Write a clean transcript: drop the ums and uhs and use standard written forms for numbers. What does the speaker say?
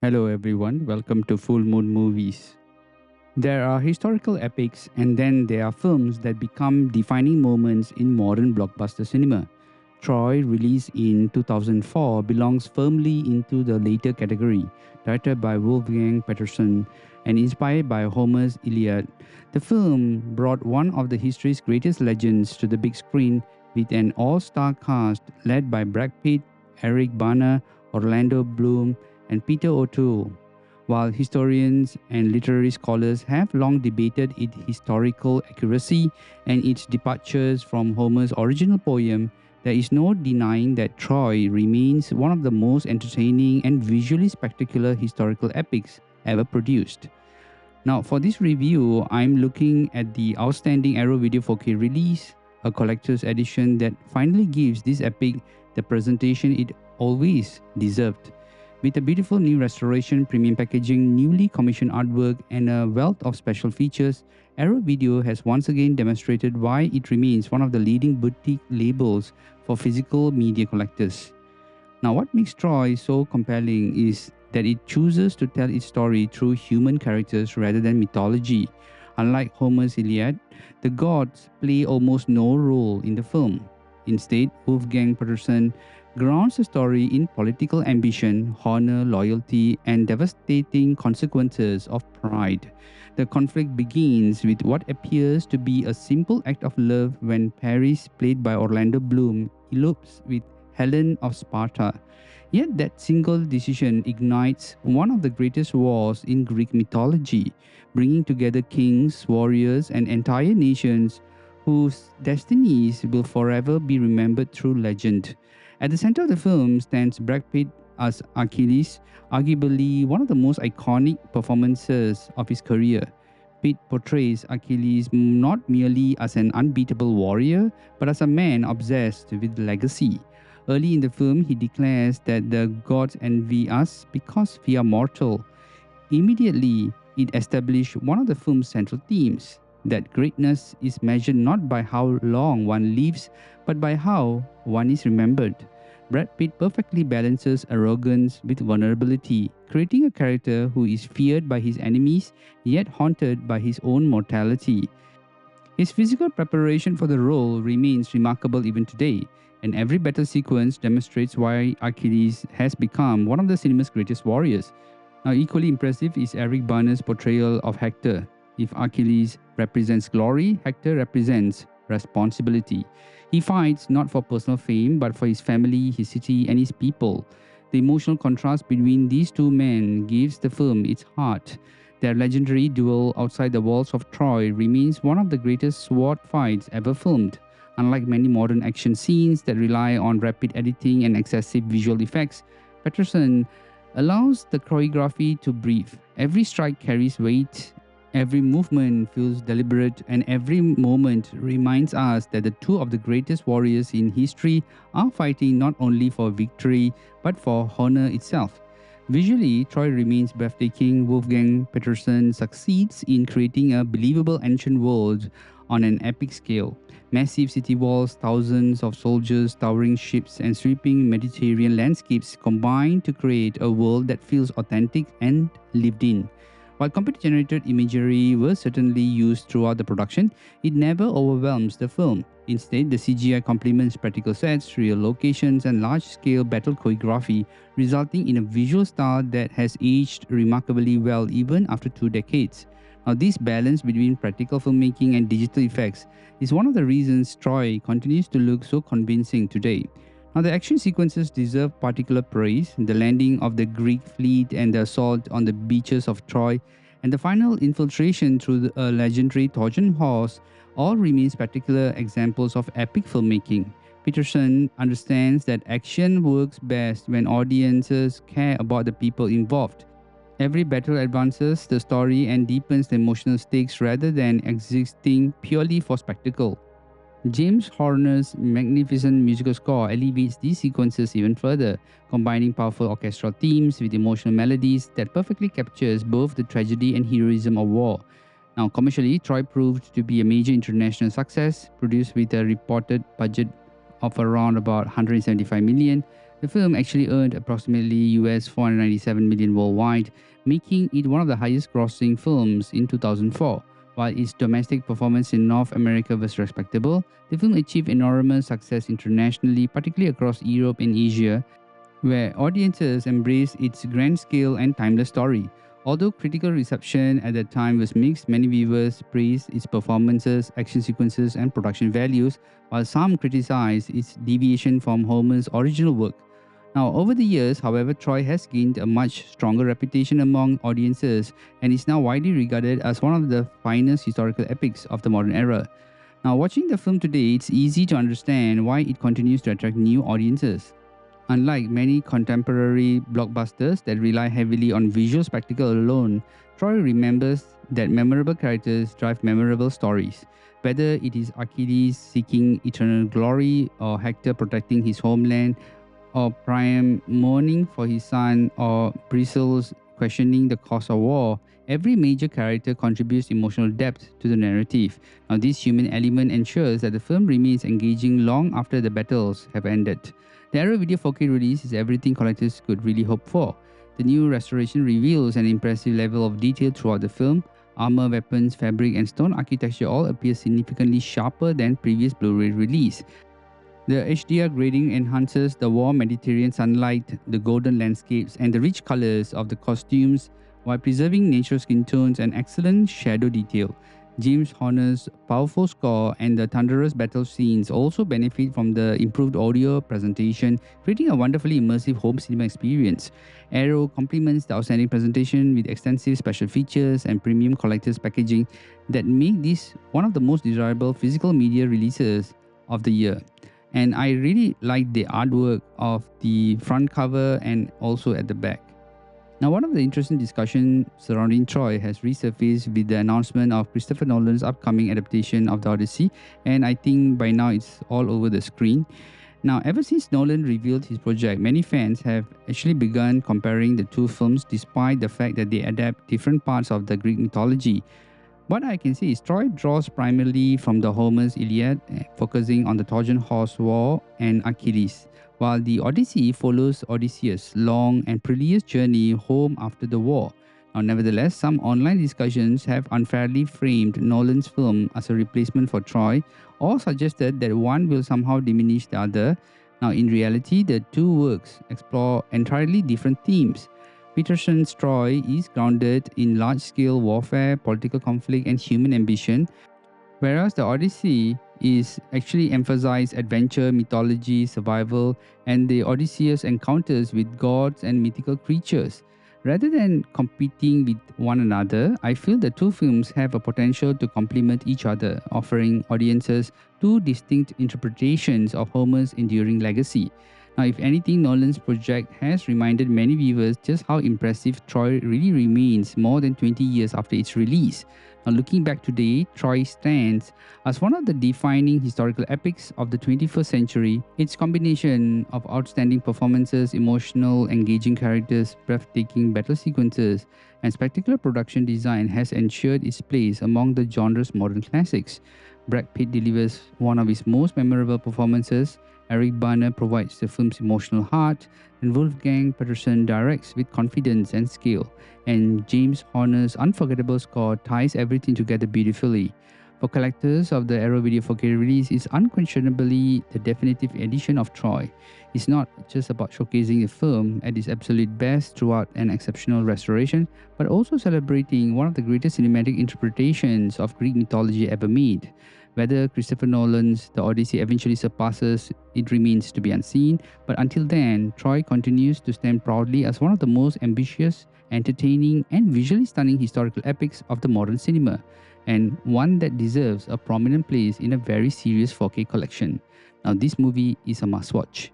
Hello everyone, welcome to Full Moon Movies. There are historical epics and then there are films that become defining moments in modern blockbuster cinema. Troy, released in 2004, belongs firmly into the later category. Directed by Wolfgang Petersen and inspired by Homer's Iliad, the film brought one of the history's greatest legends to the big screen with an all-star cast led by Brad Pitt, Bana, Orlando Bloom, and Peter O'Toole. While historians and literary scholars have long debated its historical accuracy and its departures from Homer's original poem, there is no denying that Troy remains one of the most entertaining and visually spectacular historical epics ever produced. Now, for this review, I'm looking at the outstanding Arrow Video 4K release, a collector's edition that finally gives this epic the presentation it always deserved. With a beautiful new restoration, premium packaging, newly commissioned artwork, and a wealth of special features, Arrow Video has once again demonstrated why it remains one of the leading boutique labels for physical media collectors. Now, what makes Troy so compelling is that it chooses to tell its story through human characters rather than mythology. Unlike Homer's Iliad, the gods play almost no role in the film. Instead, Wolfgang Petersen grounds the story in political ambition, honor, loyalty, and devastating consequences of pride. The conflict begins with what appears to be a simple act of love when Paris, played by Orlando Bloom, elopes with Helen of Sparta. Yet that single decision ignites one of the greatest wars in Greek mythology, bringing together kings, warriors, and entire nations whose destinies will forever be remembered through legend. At the center of the film stands Brad Pitt as Achilles, arguably one of the most iconic performances of his career. Pitt portrays Achilles not merely as an unbeatable warrior, but as a man obsessed with legacy. Early in the film, he declares that the gods envy us because we are mortal. Immediately, it established one of the film's central themes, that greatness is measured not by how long one lives, but by how one is remembered. Brad Pitt perfectly balances arrogance with vulnerability, creating a character who is feared by his enemies yet haunted by his own mortality. His physical preparation for the role remains remarkable even today, and every battle sequence demonstrates why Achilles has become one of the cinema's greatest warriors. Now, equally impressive is Eric Bana's portrayal of Hector. If Achilles represents glory, Hector represents responsibility. He fights not for personal fame, but for his family, his city, and his people. The emotional contrast between these two men gives the film its heart. Their legendary duel outside the walls of Troy remains one of the greatest sword fights ever filmed. Unlike many modern action scenes that rely on rapid editing and excessive visual effects, Peterson allows the choreography to breathe. Every strike carries weight, every movement feels deliberate, and every moment reminds us that the two of the greatest warriors in history are fighting not only for victory but for honor itself. Visually, Troy remains breathtaking. Wolfgang Petersen succeeds in creating a believable ancient world on an epic scale. Massive city walls, thousands of soldiers, towering ships, and sweeping Mediterranean landscapes combine to create a world that feels authentic and lived in. While computer-generated imagery was certainly used throughout the production, it never overwhelms the film. Instead, the CGI complements practical sets, real locations, and large-scale battle choreography, resulting in a visual style that has aged remarkably well even after 2 decades. Now, this balance between practical filmmaking and digital effects is one of the reasons Troy continues to look so convincing today. Now, the action sequences deserve particular praise. The landing of the Greek fleet and the assault on the beaches of Troy, and the final infiltration through a legendary Trojan horse all remain spectacular examples of epic filmmaking. Peterson understands that action works best when audiences care about the people involved. Every battle advances the story and deepens the emotional stakes rather than existing purely for spectacle. James Horner's magnificent musical score elevates these sequences even further, combining powerful orchestral themes with emotional melodies that perfectly captures both the tragedy and heroism of war. Now, commercially, Troy proved to be a major international success, produced with a reported budget of around about 175 million. The film actually earned approximately US 497 million worldwide, making it one of the highest grossing films in 2004. While its domestic performance in North America was respectable, the film achieved enormous success internationally, particularly across Europe and Asia, where audiences embraced its grand scale and timeless story. Although critical reception at that time was mixed, many viewers praised its performances, action sequences, and production values, while some criticized its deviation from Homer's original work. Now, over the years, however, Troy has gained a much stronger reputation among audiences and is now widely regarded as one of the finest historical epics of the modern era. Now, watching the film today, it's easy to understand why it continues to attract new audiences. Unlike many contemporary blockbusters that rely heavily on visual spectacle alone, Troy remembers that memorable characters drive memorable stories. Whether it is Achilles seeking eternal glory, or Hector protecting his homeland, or Priam mourning for his son, or Briseis questioning the cause of war, every major character contributes emotional depth to the narrative. Now, this human element ensures that the film remains engaging long after the battles have ended. The Arrow Video 4K release is everything collectors could really hope for. The new restoration reveals an impressive level of detail throughout the film. Armor, weapons, fabric, and stone architecture all appear significantly sharper than previous Blu-ray release. The HDR grading enhances the warm Mediterranean sunlight, the golden landscapes, and the rich colors of the costumes while preserving natural skin tones and excellent shadow detail. James Horner's powerful score and the thunderous battle scenes also benefit from the improved audio presentation, creating a wonderfully immersive home cinema experience. Arrow complements the outstanding presentation with extensive special features and premium collector's packaging that make this one of the most desirable physical media releases of the year. And I really like the artwork of the front cover and also at the back. Now, one of the interesting discussions surrounding Troy has resurfaced with the announcement of Christopher Nolan's upcoming adaptation of the Odyssey, and I think by now it's all over the screen. Now, ever since Nolan revealed his project, many fans have actually begun comparing the two films despite the fact that they adapt different parts of the Greek mythology. What I can say is Troy draws primarily from the Homer's Iliad, focusing on the Trojan horse war and Achilles, while the Odyssey follows Odysseus' long and perilous journey home after the war. Now, nevertheless, some online discussions have unfairly framed Nolan's film as a replacement for Troy, or suggested that one will somehow diminish the other. Now, in reality, the two works explore entirely different themes. Petersen's Troy is grounded in large-scale warfare, political conflict, and human ambition, whereas the Odyssey is actually emphasized adventure, mythology, survival, and the Odysseus encounters with gods and mythical creatures. Rather than competing with one another, I feel the two films have a potential to complement each other, offering audiences two distinct interpretations of Homer's enduring legacy. Now, if anything, Nolan's project has reminded many viewers just how impressive Troy really remains more than 20 years after its release. Now, looking back today, Troy stands as one of the defining historical epics of the 21st century. Its combination of outstanding performances, emotional, engaging characters, breathtaking battle sequences, and spectacular production design has ensured its place among the genre's modern classics. Brad Pitt delivers one of his most memorable performances, Eric Bana provides the film's emotional heart, and Wolfgang Petersen directs with confidence and skill, and James Horner's unforgettable score ties everything together beautifully. For collectors of the Arrow Video 4K release, is unquestionably the definitive edition of Troy. It's not just about showcasing the film at its absolute best throughout an exceptional restoration, but also celebrating one of the greatest cinematic interpretations of Greek mythology ever made. Whether Christopher Nolan's The Odyssey eventually surpasses it remains to be unseen, but until then, Troy continues to stand proudly as one of the most ambitious, entertaining, and visually stunning historical epics of the modern cinema, and one that deserves a prominent place in a very serious 4K collection. Now, this movie is a must-watch.